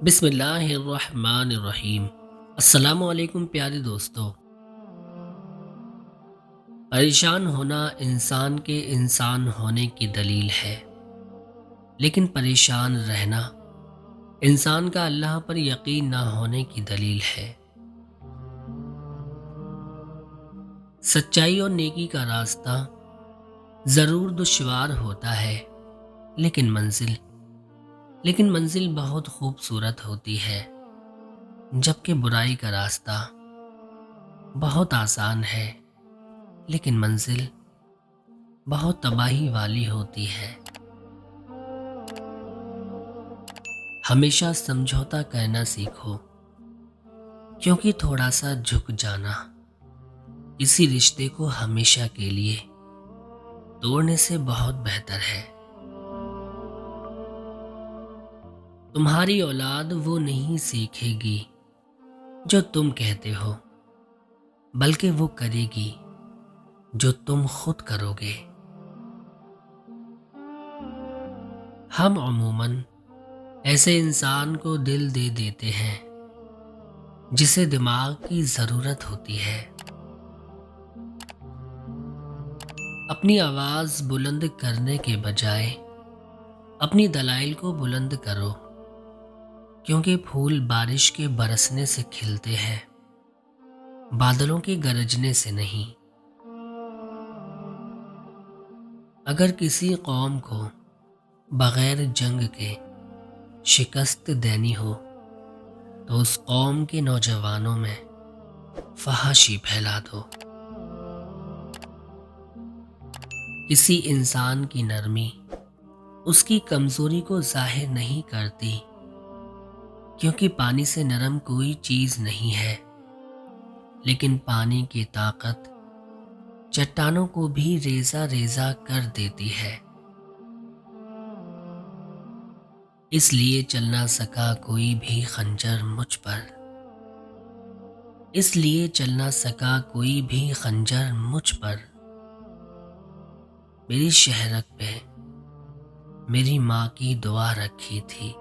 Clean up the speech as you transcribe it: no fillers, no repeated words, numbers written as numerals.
बिस्मिल्लाहिर्रहमानिर्रहीम। अस्सलामुअलैकुम प्यारे दोस्तों। परेशान होना इंसान के इंसान होने की दलील है, लेकिन परेशान रहना इंसान का अल्लाह पर यकीन ना होने की दलील है। सच्चाई और नेकी का रास्ता ज़रूर दुश्वार होता है, लेकिन मंजिल बहुत खूबसूरत होती है। जबकि बुराई का रास्ता बहुत आसान है, लेकिन मंजिल बहुत तबाही वाली होती है। हमेशा समझौता करना सीखो, क्योंकि थोड़ा सा झुक जाना इसी रिश्ते को हमेशा के लिए तोड़ने से बहुत बेहतर है। तुम्हारी औलाद वो नहीं सीखेगी जो तुम कहते हो, बल्कि वो करेगी जो तुम खुद करोगे। हम अमूमन ऐसे इंसान को दिल दे देते हैं जिसे दिमाग की जरूरत होती है। अपनी आवाज बुलंद करने के बजाय अपनी दलाइल को बुलंद करो, क्योंकि फूल बारिश के बरसने से खिलते हैं, बादलों के गरजने से नहीं। अगर किसी कौम को बगैर जंग के शिकस्त देनी हो, तो उस कौम के नौजवानों में फहाशी फैला दो। किसी इंसान की नरमी उसकी कमजोरी को जाहिर नहीं करती, क्योंकि पानी से नरम कोई चीज नहीं है, लेकिन पानी की ताकत चट्टानों को भी रेजा रेजा कर देती है। इसलिए चल ना सका कोई भी खंजर मुझ पर, इसलिए चल ना सका कोई भी खंजर मुझ पर। मेरी शहरत पे मेरी माँ की दुआ रखी थी।